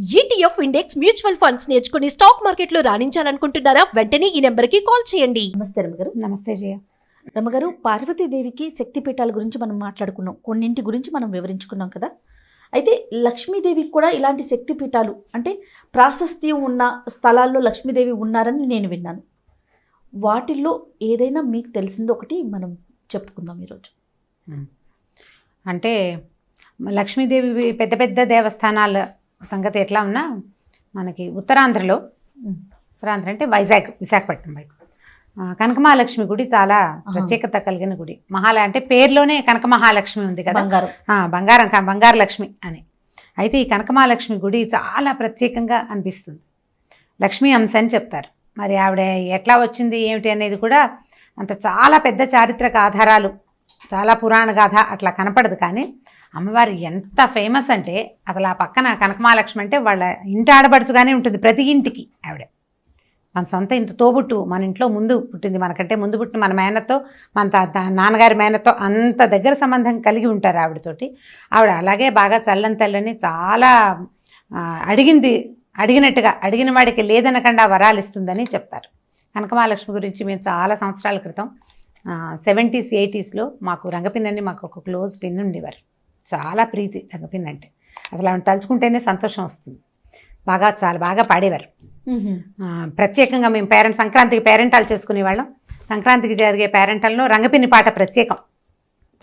ETF index mutual funds నేర్చుకుని stock market లో రాణించాలనుకుంటున్నారా? వెంటనే ఈ నెంబర్ కి కాల్ చేయండి. నమస్తే రమగారు. నమస్తే జయ. రమగారు, పార్వతీదేవికి శక్తిపీఠాల గురించి మనం మాట్లాడుకున్నాం, కొన్నింటి గురించి మనం వివరించుకున్నాం కదా. అయితే లక్ష్మీదేవికి కూడా ఇలాంటి శక్తిపీఠాలు అంటే ప్రాశస్త్యం ఉన్న స్థలాల్లో లక్ష్మీదేవి ఉన్నారని నేను విన్నాను. వాటిల్లో ఏదైనా మీకు తెలిసింది ఒకటి మనం చెప్పుకుందాం ఈరోజు. అంటే లక్ష్మీదేవి పెద్ద పెద్ద దేవస్థానాల సంగతి ఎట్లా ఉన్నా మనకి ఉత్తరాంధ్ర అంటే విశాఖపట్నం వైపు కనకమహాలక్ష్మి గుడి చాలా ప్రత్యేకత కలిగిన గుడి. అంటే పేరులోనే కనక మహాలక్ష్మి ఉంది కదా, బంగారు లక్ష్మి అని. అయితే ఈ కనకమహాలక్ష్మి గుడి చాలా ప్రత్యేకంగా అనిపిస్తుంది. లక్ష్మీ అంశ అని చెప్తారు. మరి ఆవిడ ఎట్లా వచ్చింది ఏమిటి అనేది కూడా అంత చాలా పెద్ద చారిత్రక ఆధారాలు, చాలా పురాణ గాథ అట్లా కనపడదు. కానీ అమ్మవారు ఎంత ఫేమస్ అంటే అసలు ఆ పక్కన కనకమహాలక్ష్మి అంటే వాళ్ళ ఇంటి ఆడబడుచుగానే ఉంటుంది ప్రతి ఇంటికి. ఆవిడ మన సొంత ఇంటి తోబుట్టు, మన ఇంట్లో ముందు పుట్టింది, మనకంటే ముందు పుట్టిన మన మేనతో, మన నాన్నగారి మేనతో అంత దగ్గర సంబంధం కలిగి ఉంటారు ఆవిడతోటి. ఆవిడ అలాగే బాగా చల్లని చాలా అడిగినట్టుగా అడిగిన వాడికి లేదనకుండా వరాలు ఇస్తుందని చెప్తారు. కనకమహాలక్ష్మి గురించి మేము చాలా సంవత్సరాల క్రితం 70s 80sలో మాకు రంగపిన్నని మాకు ఒక క్లోజ్ పిన్ ఉండేవారు. చాలా ప్రీతి రంగపిన్ అంటే. అసలు ఆవిడ తలుచుకుంటేనే సంతోషం వస్తుంది. చాలా బాగా పాడేవారు. ప్రత్యేకంగా మేము సంక్రాంతికి పేరెంటాలు చేసుకునేవాళ్ళం. సంక్రాంతికి జరిగే పేరెంటాల్లో రంగపిన్ని పాట ప్రత్యేకం.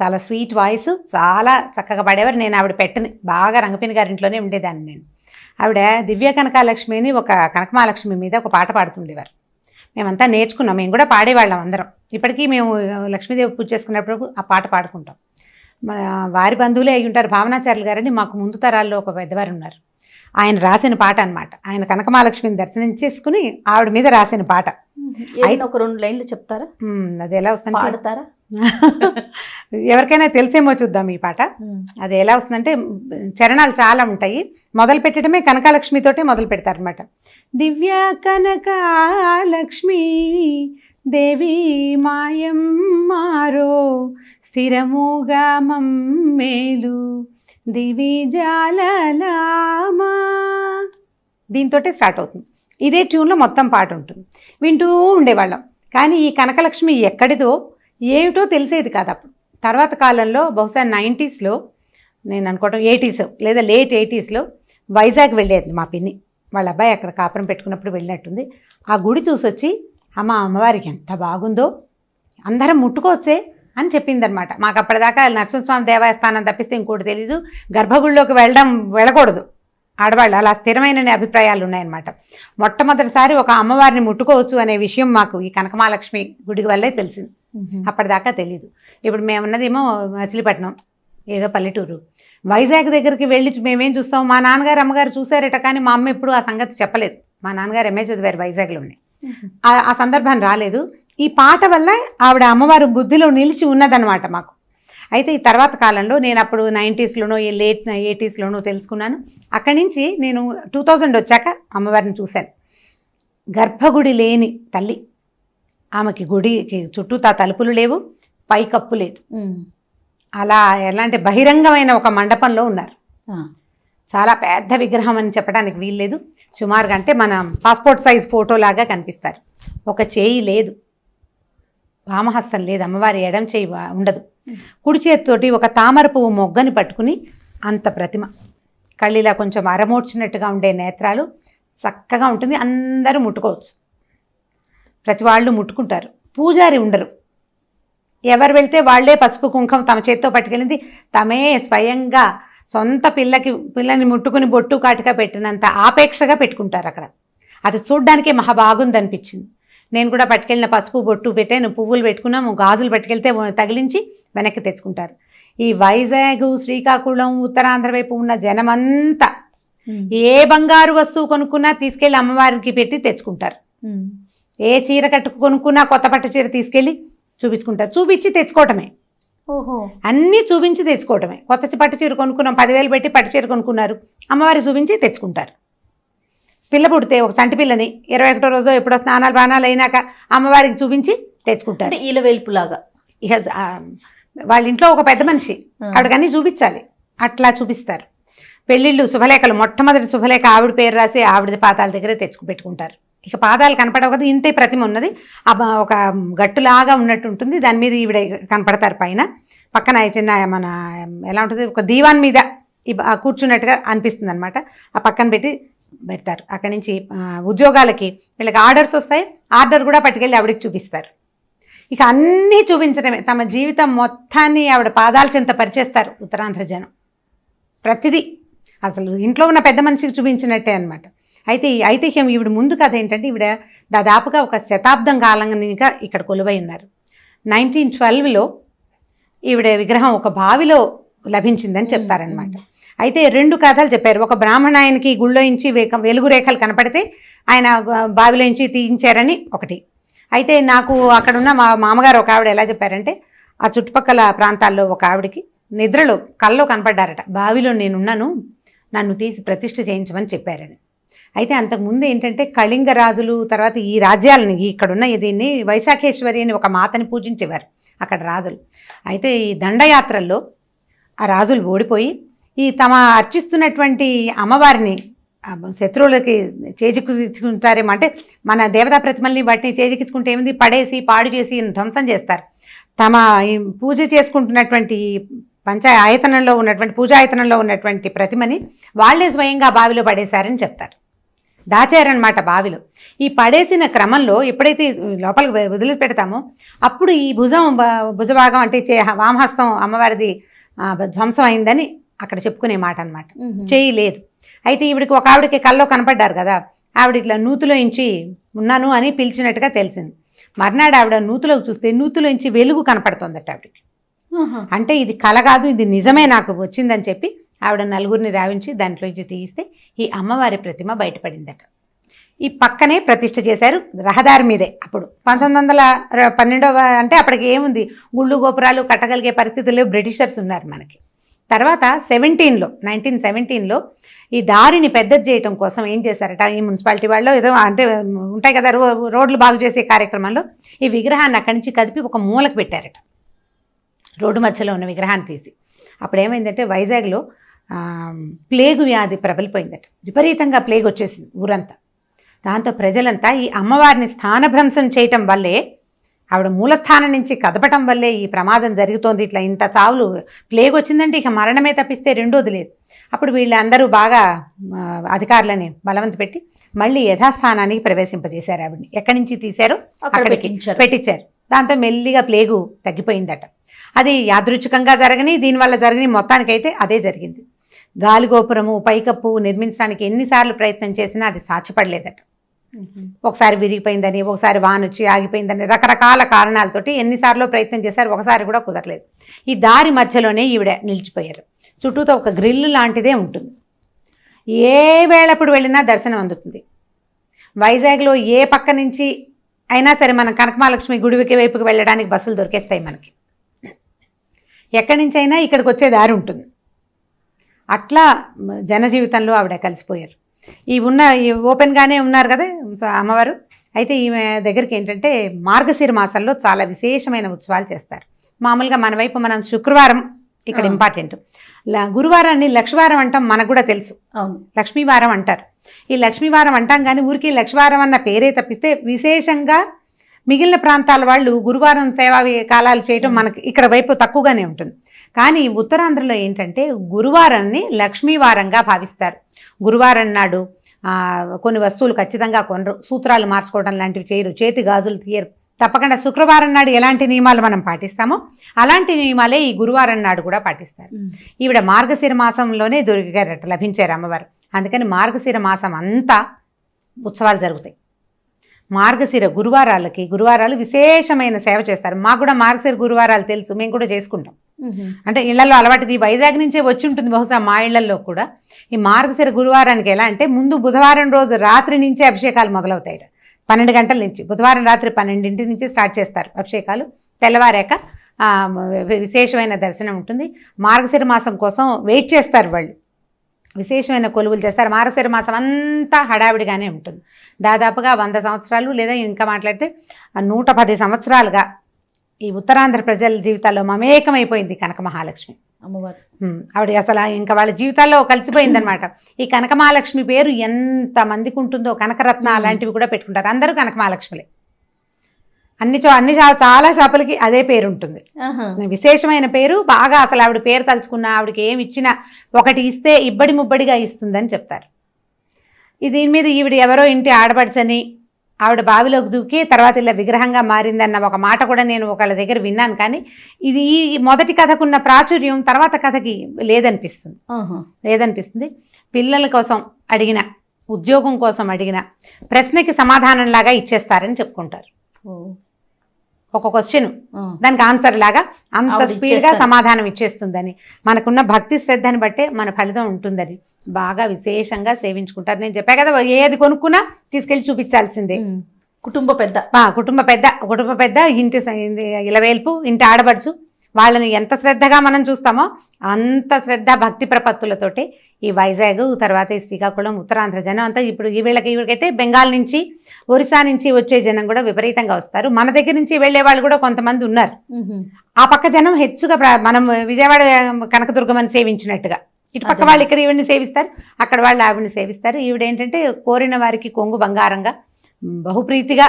చాలా స్వీట్ వాయిస్, చాలా చక్కగా పాడేవారు. నేను ఆవిడ పెట్టని బాగా రంగపిన్ని గారింట్లోనే ఉండేదాన్ని నేను. ఆవిడ దివ్య కనకాలక్ష్మి అని ఒక కనకమహాలక్ష్మి మీద ఒక పాట పాడుతుండేవారు. మేమంతా నేర్చుకున్నాం, మేము కూడా పాడేవాళ్ళం అందరం. ఇప్పటికీ మేము లక్ష్మీదేవి పూజ చేసుకున్నప్పుడు ఆ పాట పాడుకుంటాం. మన వారి బంధువులే అయి ఉంటారు, భావనాచార్యులు గారని మాకు ముందు తరాల్లో ఒక పెద్దవారు ఉన్నారు. ఆయన రాసిన పాట అనమాట. ఆయన కనకమహాలక్ష్మిని దర్శనం చేసుకుని ఆవిడ మీద రాసిన పాట. ఆయన ఒక 2 లైన్లు చెప్తారా? అది ఎలా వస్తుంది, పాడతారా? ఎవరికైనా తెలిసేమో చూద్దాం ఈ పాట. అది ఎలా వస్తుందంటే చరణాలు చాలా ఉంటాయి. మొదలు పెట్టడమే కనకాలక్ష్మితోటే మొదలు పెడతారు అనమాట. దివ్య కనకాలక్ష్మి దేవి మాయమ్మారో స్థిరముగా మమ్మేలు దివి జాలలామా. దీంతో స్టార్ట్ అవుతుంది. ఇదే ట్యూన్లో మొత్తం పాట ఉంటుంది. వింటూ ఉండేవాళ్ళం. కానీ ఈ కనకలక్ష్మి ఎక్కడిదో ఏమిటో తెలిసేది కాదు అప్పుడు. తర్వాత కాలంలో బహుశా 90sలో, నేను అనుకోవటం 80s లేదా లేట్ 80sలో వైజాగ్ వెళ్ళేది మా పిన్ని. వాళ్ళ అబ్బాయి అక్కడ కాపురం పెట్టుకున్నప్పుడు వెళ్ళినట్టుంది. ఆ గుడి చూసొచ్చి అమ్మవారికి ఎంత బాగుందో, అందరం ముట్టుకోవచ్చే అని చెప్పిందనమాట. మాకు అప్పటిదాకా నరసింహస్వామి దేవస్థానం తప్పిస్తే ఇంకోటి తెలీదు. గర్భగుడిలోకి వెళ్ళకూడదు ఆడవాళ్ళు, అలా స్థిరమైన అభిప్రాయాలు ఉన్నాయన్నమాట. మొట్టమొదటిసారి ఒక అమ్మవారిని ముట్టుకోవచ్చు అనే విషయం మాకు ఈ కనకమహాలక్ష్మి గుడి వల్లే తెలిసింది. అప్పటిదాకా తెలీదు. ఇప్పుడు మేమున్నదేమో మచిలీపట్నం, ఏదో పల్లెటూరు. వైజాగ్ దగ్గరికి వెళ్ళి మేమేం చూస్తాం, మా నాన్నగారు అమ్మగారు చూసారట, కానీ మా అమ్మ ఎప్పుడు ఆ సంగతి చెప్పలేదు. మా నాన్నగారు MA చదివారు వైజాగ్లోనే. ఆ సందర్భం రాలేదు. ఈ పాట వల్ల ఆవిడ అమ్మవారు బుద్ధిలో నిలిచి ఉన్నదనమాట మాకు. అయితే ఈ తర్వాత కాలంలో నేను అప్పుడు 90sలోనో లేట్ 80sలోనో తెలుసుకున్నాను. అక్కడి నుంచి నేను 2000 వచ్చాక అమ్మవారిని చూశాను. గర్భగుడి లేని తల్లి. ఆమెకి గుడికి చుట్టూ తలుపులు లేవు, పైకప్పు లేదు. అలా ఎలాంటి బహిరంగమైన ఒక మండపంలో ఉన్నారు. చాలా పెద్ద విగ్రహం అని చెప్పడానికి వీల్లేదు. సుమారుగా అంటే మన పాస్పోర్ట్ సైజ్ ఫోటో లాగా కనిపిస్తారు. ఒక చేయి లేదు, వామహస్తం లేదు, అమ్మవారి ఎడం చేయి ఉండదు. కుడి చేతితోటి ఒక తామర పువ్వు మొగ్గని పట్టుకుని అంత ప్రతిమ. కళ్ళిలా కొంచెం అరమోడ్చినట్టుగా ఉండే నేత్రాలు, చక్కగా ఉంటుంది. అందరూ ముట్టుకోవచ్చు, ప్రతి వాళ్ళు ముట్టుకుంటారు. పూజారి ఉండరు. ఎవరు వెళ్తే వాళ్లే పసుపు కుంకం తమ చేతితో పట్టుకెళ్ళింది తమే స్వయంగా సొంత పిల్లని ముట్టుకుని బొట్టు కాటిగా పెట్టినంత ఆపేక్షగా పెట్టుకుంటారు అక్కడ. అది చూడ్డానికే మహా బాగుంది అనిపించింది. నేను కూడా పట్టుకెళ్ళిన పసుపు బొట్టు పెట్టాను, పువ్వులు పెట్టుకున్నాము, గాజులు పట్టుకెళ్తే తగిలించి వెనక్కి తెచ్చుకుంటారు. ఈ వైజాగ్, శ్రీకాకుళం, ఉత్తరాంధ్ర వైపు ఉన్న జనమంతా ఏ బంగారు వస్తువు కొనుక్కున్నా తీసుకెళ్ళి అమ్మవారికి పెట్టి తెచ్చుకుంటారు. ఏ చీర కట్టుకు కొనుక్కున్నా కొత్త పట్టు చీర తీసుకెళ్ళి చూపించుకుంటారు. చూపించి తెచ్చుకోవటమే. అన్నీ చూపించి తెచ్చుకోవటమే. కొత్త పట్టు చీర కొనుక్కున్నాం, 10,000 పెట్టి పట్టు చీర కొనుక్కున్నారు, అమ్మవారికి చూపించి తెచ్చుకుంటారు. పిల్ల పుడితే ఒక సంటి పిల్లని 21వ రోజు ఎప్పుడో స్నానాలు బాణాలు అయినాక అమ్మవారికి చూపించి తెచ్చుకుంటారు. ఈల వెలుపులాగా. ఇక వాళ్ళ ఇంట్లో ఒక పెద్ద మనిషి, ఆవిడకన్నీ చూపించాలి, అట్లా చూపిస్తారు. పెళ్ళిళ్ళు శుభలేఖలు మొట్టమొదటి శుభలేఖ ఆవిడ పేరు రాసి ఆవిడ పాదాల దగ్గరే పెట్టుకుంటారు. ఇక పాదాలు కనపడవు కదా, ఇంతే ప్రతిమ ఉన్నది, ఒక గట్టులాగా ఉన్నట్టు ఉంటుంది, దాని మీద ఈవిడ కనపడతారు. పైన పక్కన చిన్న మన ఎలా ఉంటుంది, ఒక దీవాన్ మీద కూర్చున్నట్టుగా అనిపిస్తుంది అనమాట. ఆ పక్కన పెడతారు. అక్కడి నుంచి ఉద్యోగాలకి వీళ్ళకి ఆర్డర్స్ వస్తాయి, ఆర్డర్ కూడా పట్టుకెళ్ళి ఆవిడకి చూపిస్తారు. ఇక అన్నీ చూపించడమే, తమ జీవితం మొత్తాన్ని ఆవిడ పాదాల చెంత పరిచేస్తారు ఉత్తరాంధ్ర జనం. ప్రతిదీ అసలు ఇంట్లో ఉన్న పెద్ద మనిషికి చూపించినట్టే అనమాట. అయితే ఈ ఐతిహ్యం ఈవిడ ముందు కథ ఏంటంటే, ఈవిడ దాదాపుగా ఒక శతాబ్దం కాలంగా ఇక్కడ కొలువై ఉన్నారు. 1912లో ఈవిడ విగ్రహం ఒక బావిలో లభించిందని చెప్తారనమాట. అయితే 2 కథలు చెప్పారు. ఒక బ్రాహ్మణ ఆయనకి గుళ్ళోంచి వెలుగు రేఖలు కనపడితే ఆయన బావిలోంచి తీయించారని ఒకటి. అయితే నాకు అక్కడున్న మా మామగారు ఒక ఆవిడ ఎలా చెప్పారంటే, ఆ చుట్టుపక్కల ప్రాంతాల్లో ఒక ఆవిడకి నిద్రలో కల్లో కనపడ్డారట, బావిలో నేనున్నాను, నన్ను తీసి ప్రతిష్ఠ చేయించమని చెప్పారని. అయితే అంతకుముందు ఏంటంటే కళింగ రాజులు, తర్వాత ఈ రాజ్యాలని ఇక్కడున్న దీన్ని వైశాఖేశ్వరి అని ఒక మాతని పూజించేవారు అక్కడ రాజులు. అయితే ఈ దండయాత్రల్లో ఆ రాజులు ఓడిపోయి ఈ తమ అర్చిస్తున్నటువంటి అమ్మవారిని శత్రువులకి చేజిక్కించుకుంటారేమో, అంటే మన దేవతా ప్రతిమల్ని వాటిని చేజిక్కించుకుంటే ఏమింది, పడేసి పాడు చేసి ధ్వంసం చేస్తారు. తమ పూజ చేసుకుంటున్నటువంటి పంచాయతనంలో ఉన్నటువంటి పూజాయతనంలో ఉన్నటువంటి ప్రతిమని వాళ్ళే స్వయంగా బావిలో పడేశారని చెప్తారు. దాచారనమాట బావిలో. ఈ పడేసిన క్రమంలో ఎప్పుడైతే లోపలికి వదిలి పెడతామో అప్పుడు ఈ భుజభాగం అంటే వామహస్తం అమ్మవారిది ధ్వంసం అయిందని అక్కడ చెప్పుకునే మాట అనమాట. చేయి లేదు. అయితే ఈవిడికి ఒక ఆవిడకి కల్లో కనపడ్డారు కదా, ఆవిడ ఇట్లా నూతులోంచి ఉన్నాను అని పిలిచినట్టుగా తెలిసింది. మర్నాడు ఆవిడ నూతులోకి చూస్తే నూతులోంచి వెలుగు కనపడుతుందట ఆవిడకి. అంటే ఇది కల కాదు, ఇది నిజమే నాకు వచ్చిందని చెప్పి ఆవిడ నలుగురిని రావించి దాంట్లోంచి తీయిస్తే ఈ అమ్మవారి ప్రతిమ బయటపడిందట. ఈ పక్కనే ప్రతిష్ఠ చేశారు, రహదారి మీదే. అప్పుడు 1912 అంటే అప్పటికి ఏముంది, గుళ్ళు గోపురాలు కట్టగలిగే పరిస్థితుల్లో బ్రిటిషర్స్ ఉన్నారు మనకి. తర్వాత 1917లో ఈ దారిని పెద్దది చేయటం కోసం ఏం చేశారట, ఈ మున్సిపాలిటీ వాళ్ళు ఏదో అంటే ఉంటాయి కదా రోడ్లు బాగు చేసే కార్యక్రమంలో ఈ విగ్రహాన్ని అక్కడి నుంచి కదిపి ఒక మూలకు పెట్టారట, రోడ్డు మధ్యలో ఉన్న విగ్రహాన్ని తీసి. అప్పుడు ఏమైందంటే వైజాగ్లో ప్లేగు వ్యాధి ప్రబలిపోయిందట, విపరీతంగా ప్లేగ్ వచ్చేసింది ఊరంతా. దాంతో ప్రజలంతా ఈ అమ్మవారిని స్థానభ్రంశం చేయటం వల్లే, ఆవిడ మూలస్థానం నుంచి కదపటం వల్లే ఈ ప్రమాదం జరుగుతోంది. ఇట్లా ఇంత చావులు, ప్లేగ్ వచ్చిందంటే ఇక మరణమే తప్పిస్తే రెండోది లేదు. అప్పుడు వీళ్ళందరూ బాగా అధికారులని బలవంత పెట్టి మళ్ళీ యథాస్థానానికి ప్రవేశింపజేశారు ఆవిడని. ఎక్కడి నుంచి తీశారో అక్కడికి పెట్టించారు. దాంతో మెల్లిగా ప్లేగు తగ్గిపోయిందట. అది యాదృచ్ఛికంగా జరగని, దీనివల్ల జరగని, మొత్తానికైతే అదే జరిగింది. గాలిగోపురము పైకప్పు నిర్మించడానికి ఎన్నిసార్లు ప్రయత్నం చేసినా అది సాధ్యపడలేదట. ఒకసారి విరిగిపోయిందని, ఒకసారి వానొచ్చి ఆగిపోయిందని, రకరకాల కారణాలతోటి ఎన్నిసార్లు ప్రయత్నం చేశారు, ఒకసారి కూడా కుదరలేదు. ఈ దారి మధ్యలోనే ఈవిడ నిలిచిపోయారు. చుట్టూతో ఒక గ్రిల్ లాంటిదే ఉంటుంది. ఏ వేళప్పుడు వెళ్ళినా దర్శనం అందుతుంది. వైజాగ్లో ఏ పక్క నుంచి అయినా సరే మనం కనకమహాలక్ష్మి గుడికి వైపుకి వెళ్ళడానికి బస్సులు దొరికేస్తాయి మనకి. ఎక్కడి నుంచి అయినా ఇక్కడికి వచ్చే దారి ఉంటుంది. అట్లా జనజీవితంలో ఆవిడ కలిసిపోయారు. ఈ ఓపెన్గానే ఉన్నారు కదా అమ్మవారు. అయితే ఈమె దగ్గరికి ఏంటంటే మార్గశిర మాసంలో చాలా విశేషమైన ఉత్సవాలు చేస్తారు. మామూలుగా మన వైపు మనం శుక్రవారం ఇక్కడ ఇంపార్టెంట్, గురువారాన్ని లక్ష్మీవారం అంటాం, మనకు కూడా తెలుసు, లక్ష్మీవారం అంటారు. ఈ లక్ష్మీవారం అంటాం కానీ ఊరికి లక్ష్మీవారం అన్న పేరే తప్పిస్తే విశేషంగా మిగిలిన ప్రాంతాల వాళ్ళు గురువారం సేవా కాలాలు చేయటం మనకి ఇక్కడ వైపు తక్కువగానే ఉంటుంది. కానీ ఉత్తరాంధ్రలో ఏంటంటే గురువారాన్ని లక్ష్మీవారంగా భావిస్తారు. గురువారం నాడు కొన్ని వస్తువులు ఖచ్చితంగా కొనరు, సూత్రాలు మార్చుకోవడం లాంటివి చేయరు, చేతి గాజులు తీయరు. తప్పకుండా శుక్రవారం నాడు ఎలాంటి నియమాలు మనం పాటిస్తామో అలాంటి నియమాలే ఈ గురువారం నాడు కూడా పాటిస్తారు. ఈవిడ మార్గశిర మాసంలోనే దొరికారట, లభించారు అమ్మవారు. అందుకని మార్గశిర మాసం అంతా ఉత్సవాలు జరుగుతాయి. మార్గశిర గురువారాలు విశేషమైన సేవ చేస్తారు. మాకు కూడా మార్గశిర గురువారాలు తెలుసు, మేము కూడా చేసుకుంటాం. అంటే ఇళ్లలో అలవాటు, ఈ వైజాగ్ నుంచే వచ్చి ఉంటుంది బహుశా మా ఇళ్లలో కూడా. ఈ మార్గశిర గురువారానికి ఎలా అంటే ముందు బుధవారం రోజు రాత్రి నుంచే అభిషేకాలు మొదలవుతాయి. 12 గంటల నుంచి, బుధవారం రాత్రి 12 నుంచి స్టార్ట్ చేస్తారు అభిషేకాలు. తెల్లవారాక విశేషమైన దర్శనం ఉంటుంది. మార్గశిర మాసం కోసం వెయిట్ చేస్తారు వాళ్ళు, విశేషమైన కొలువులు చేస్తారు. మార్గశిర మాసం అంతా హడావిడిగానే ఉంటుంది. దాదాపుగా 100 సంవత్సరాలు లేదా ఇంకా మాట్లాడితే 110 సంవత్సరాలుగా ఈ ఉత్తరాంధ్ర ప్రజల జీవితాల్లో మమేకమైపోయింది కనక మహాలక్ష్మి. అమ్మవారు. ఆవిడ అసలు ఇంకా వాళ్ళ జీవితాల్లో కలిసిపోయిందనమాట. ఈ కనకమహాలక్ష్మి పేరు ఎంత మందికి ఉంటుందో, కనకరత్న అలాంటివి కూడా పెట్టుకుంటారు. అందరూ కనకమహాలక్ష్మిలే. చాలా షాపులకి అదే పేరు ఉంటుంది. విశేషమైన పేరు. బాగా అసలు ఆవిడ పేరు తలుచుకున్న ఆవిడకి ఏమి ఇచ్చినా ఒకటి ఇస్తే ఇబ్బడి ముబ్బడిగా ఇస్తుందని చెప్తారు. దీని మీద ఈవిడ ఎవరో ఇంటి ఆడపడుచని ఆవిడ బావిలోకి దూకి తర్వాత ఇలా విగ్రహంగా మారిందన్న ఒక మాట కూడా నేను ఒకళ్ళ దగ్గర విన్నాను. కానీ ఇది ఈ మొదటి కథకున్న ప్రాచుర్యం తర్వాత కథకి లేదనిపిస్తుంది. పిల్లల కోసం అడిగిన, ఉద్యోగం కోసం అడిగిన ప్రశ్నకి సమాధానంలాగా ఇచ్చేస్తారని చెప్పుకుంటారు. ఒక క్వశ్చన్ దానికి ఆన్సర్ లాగా అంత స్పీడ్గా సమాధానం ఇచ్చేస్తుందని, మనకున్న భక్తి శ్రద్ధని బట్టే మన ఫలితం ఉంటుందని బాగా విశేషంగా సేవించుకుంటారు. నేను చెప్పా కదా, ఏది కొనుక్కున్నా తీసుకెళ్లి చూపించాల్సిందే. కుటుంబ పెద్ద ఇంటి ఇలవేల్పు, ఇంటి ఆడబడుచు, వాళ్ళని ఎంత శ్రద్ధగా మనం చూస్తామో అంత శ్రద్ధ భక్తి ప్రపత్తులతోటి ఈ వైజాగ్, తర్వాత ఈ శ్రీకాకుళం, ఉత్తరాంధ్ర జనం అంతా ఇప్పుడు వీళ్ళకైతే బెంగాల్ నుంచి, ఒరిస్సా నుంచి వచ్చే జనం కూడా విపరీతంగా వస్తారు. మన దగ్గర నుంచి వెళ్లే వాళ్ళు కూడా కొంతమంది ఉన్నారు. ఆ పక్క జనం హెచ్చుగా మనం విజయవాడ కనకదుర్గమని సేవించినట్టుగా ఇటు పక్క వాళ్ళు ఇక్కడ ఈవిడిని సేవిస్తారు, అక్కడ వాళ్ళు ఆవిడని సేవిస్తారు. ఈవిడేంటంటే కోరిన వారికి కొంగు బంగారంగా బహుప్రీతిగా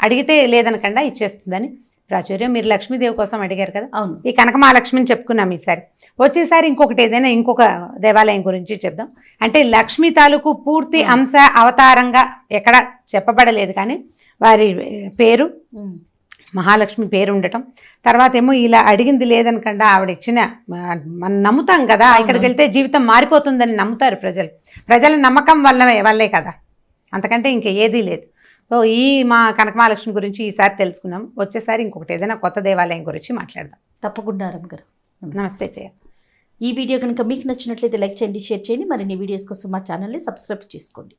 అడిగితే లేదనకుండా ఇచ్చేస్తుందని ప్రాచుర్యం. మీరు లక్ష్మీదేవి కోసం అడిగారు కదా, ఈ కనకమహాలక్ష్మిని చెప్పుకున్నాం. ఈసారి వచ్చేసారి ఇంకొక దేవాలయం గురించి చెప్దాం. అంటే లక్ష్మీ తాలూకు పూర్తి అంశ అవతారంగా ఎక్కడ చెప్పబడలేదు, కానీ వారి పేరు మహాలక్ష్మి పేరు ఉండటం, తర్వాత ఏమో ఇలా అడిగింది లేదనకుండా ఆవిడ ఇచ్చిన, మనం నమ్ముతాం కదా, ఇక్కడికి వెళ్తే జీవితం మారిపోతుందని నమ్ముతారు ప్రజల నమ్మకం వల్లే కదా, అంతకంటే ఇంకా ఏదీ లేదు. సో ఈ మా కనకమహాలక్ష్మి గురించి ఈసారి తెలుసుకున్నాం. వచ్చేసారి ఇంకొకటి ఏదైనా కొత్త దేవాలయం గురించి మాట్లాడదాం. తప్పకుండా రమ్మ గారు. నమస్తే చేయ. ఈ వీడియో కనుక మీకు నచ్చినట్లయితే లైక్ చేయండి, షేర్ చేయండి. మరిన్ని వీడియోస్ కోసం మా ఛానల్ని సబ్స్క్రైబ్ చేసుకోండి.